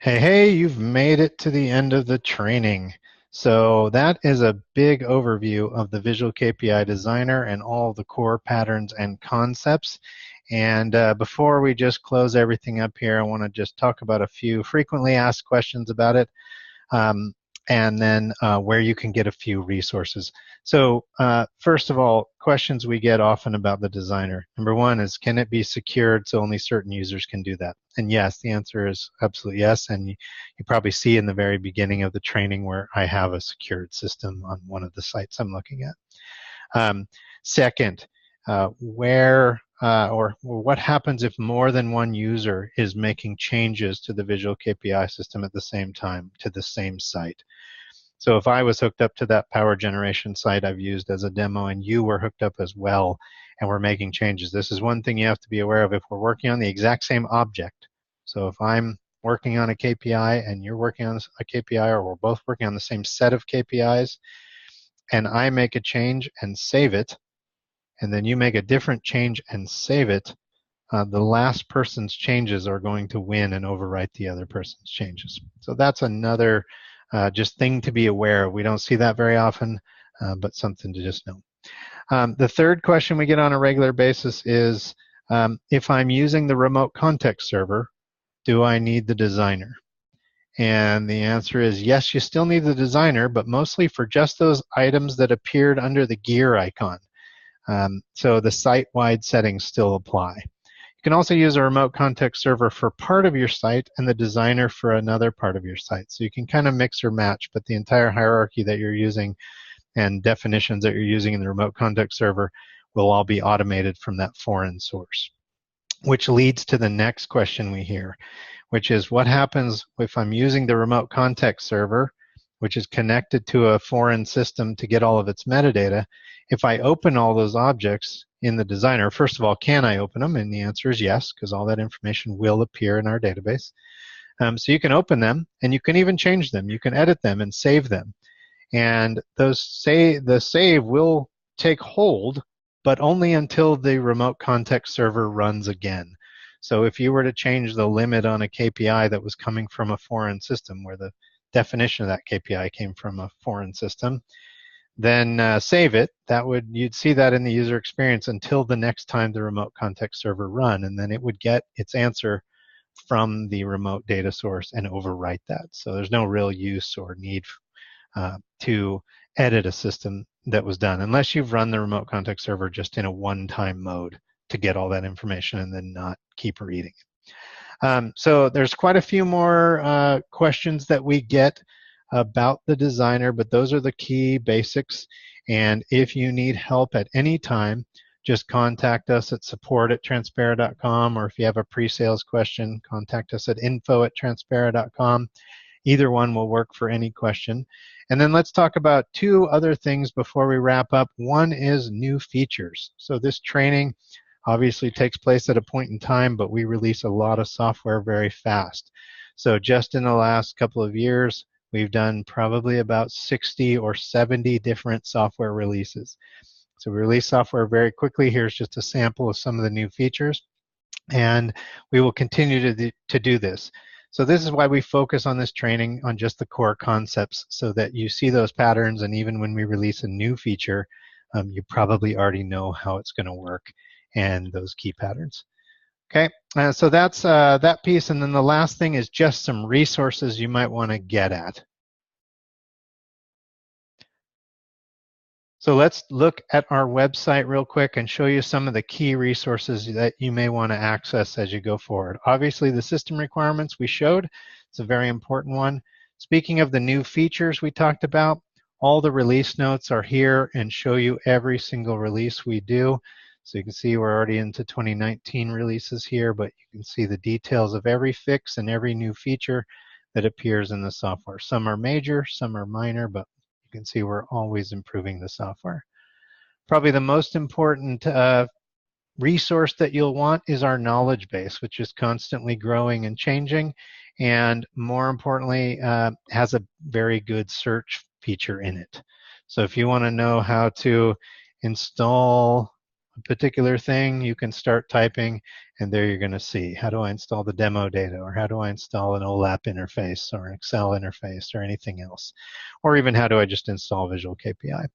Hey, you've made it to the end of the training. So that is a big overview of the Visual KPI Designer and all the core patterns and concepts. And before we just close everything up here, I want to just talk about a few frequently asked questions about it. Um, and then where you can get a few resources. So first of all, questions we get often about the designer. Number one is, can it be secured so only certain users can do that? And yes, the answer is absolutely yes. And you probably see in the very beginning of the training where I have a secured system on one of the sites I'm looking at. Second, where or what happens if more than one user is making changes to the Visual KPI system at the same time to the same site? So if I was hooked up to that power generation site I've used as a demo and you were hooked up as well and we're making changes, this is one thing you have to be aware of if we're working on the exact same object. So if I'm working on a KPI and you're working on a KPI, or we're both working on the same set of KPIs, and I make a change and save it, and then you make a different change and save it, the last person's changes are going to win and overwrite the other person's changes. So that's another just thing to be aware of. We don't see that very often, but something to just know. The third question we get on a regular basis is, if I'm using the remote context server, do I need the designer? And the answer is yes, you still need the designer, but mostly for just those items that appeared under the gear icon. So the site-wide settings still apply. You can also use a remote context server for part of your site and the designer for another part of your site. So you can kind of mix or match, but the entire hierarchy that you're using and definitions that you're using in the remote context server will all be automated from that foreign source. Which leads to the next question we hear, which is what happens if I'm using the remote context server, which is connected to a foreign system to get all of its metadata. If I open all those objects in the designer, first of all, can I open them? And the answer is yes, because all that information will appear in our database. So you can open them, and you can even change them. You can edit them and save them. And the save will take hold, but only until the remote context server runs again. So if you were to change the limit on a KPI that was coming from a foreign system, where the definition of that KPI came from a foreign system, then save it. You'd see that in the user experience until the next time the remote context server run, and then it would get its answer from the remote data source and overwrite that. So there's no real use or need to edit a system that was done, unless you've run the remote context server just in a one-time mode to get all that information and then not keep reading it. So there's quite a few more questions that we get about the designer, but those are the key basics. And if you need help at any time, just contact us at support@transpara.com, or if you have a pre-sales question, contact us at info@transpara.com. Either one will work for any question. And then let's talk about two other things before we wrap up. One is new features. So this training obviously takes place at a point in time, but we release a lot of software very fast. So just in the last couple of years, we've done probably about 60 or 70 different software releases. So we release software very quickly. Here's just a sample of some of the new features. And we will continue to do this. So this is why we focus on this training on just the core concepts, so that you see those patterns, and even when we release a new feature, you probably already know how it's going to work and those key patterns. Okay, so that's that piece. And then the last thing is just some resources you might want to get at. So let's look at our website real quick and show you some of the key resources that you may want to access as you go forward. Obviously, the system requirements we showed, it's a very important one. Speaking of the new features we talked about, all the release notes are here and show you every single release we do. So you can see we're already into 2019 releases here, but you can see the details of every fix and every new feature that appears in the software. Some are major, some are minor, but you can see we're always improving the software. Probably the most important resource that you'll want is our knowledge base, which is constantly growing and changing, and more importantly, has a very good search feature in it. So if you want to know how to install a particular thing, you can start typing, and there you're going to see, how do I install the demo data, or how do I install an OLAP interface, or an Excel interface, or anything else, or even how do I just install Visual KPI.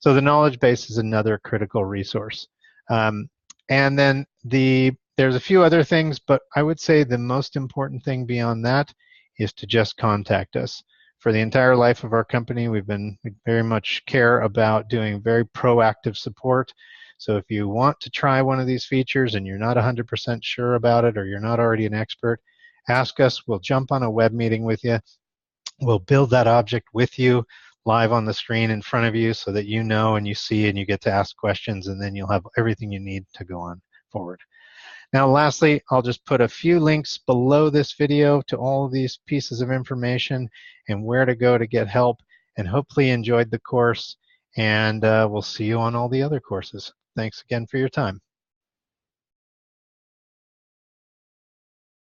So the knowledge base is another critical resource. And then there's a few other things, but I would say the most important thing beyond that is to just contact us. For the entire life of our company, we very much care about doing very proactive support. So if you want to try one of these features and you're not 100% sure about it, or you're not already an expert, ask us. We'll jump on a web meeting with you. We'll build that object with you live on the screen in front of you so that you know and you see and you get to ask questions, and then you'll have everything you need to go on forward. Now, lastly, I'll just put a few links below this video to all of these pieces of information and where to go to get help, and hopefully you enjoyed the course, and we'll see you on all the other courses. Thanks again for your time.